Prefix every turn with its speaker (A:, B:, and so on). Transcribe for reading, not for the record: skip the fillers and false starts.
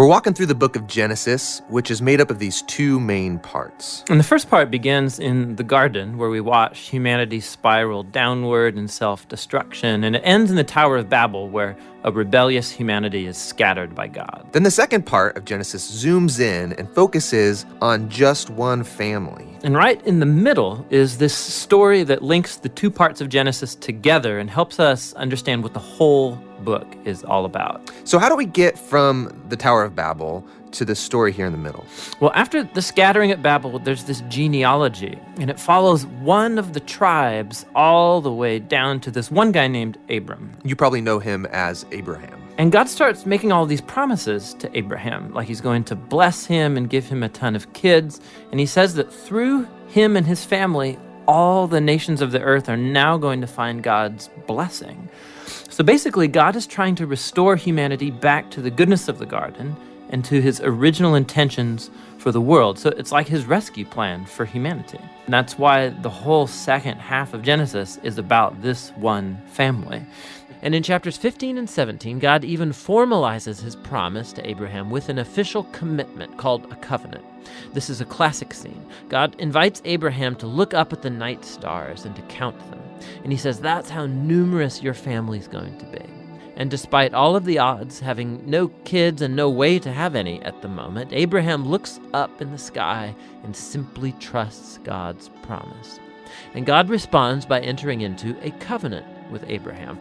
A: We're walking through the book of Genesis, which is made up of these two main parts.
B: And the first part begins in the garden, where we watch humanity spiral downward in self-destruction, and it ends in the Tower of Babel, where a rebellious humanity is scattered by God.
A: Then the second part of Genesis zooms in and focuses on just one family.
B: And right in the middle is this story that links the two parts of Genesis together and helps us understand what the whole book is all about.
A: So how do we get from the Tower of Babel to the story here in the middle?
B: Well, after the scattering at Babel, there's this genealogy, and it follows one of the tribes all the way down to this one guy named Abram.
A: You probably know him as Abraham.
B: And God starts making all these promises to Abraham, like he's going to bless him and give him a ton of kids. And he says that through him and his family, all the nations of the earth are now going to find God's blessing. So basically, God is trying to restore humanity back to the goodness of the garden and to his original intentions for the world. So it's like his rescue plan for humanity. And that's why the whole second half of Genesis is about this one family.
C: And in chapters 15 and 17, God even formalizes his promise to Abraham with an official commitment called a covenant. This is a classic scene. God invites Abraham to look up at the night stars and to count them. And he says, that's how numerous your family's going to be. And despite all of the odds, having no kids and no way to have any at the moment, Abraham looks up in the sky and simply trusts God's promise. And God responds by entering into a covenant with Abraham.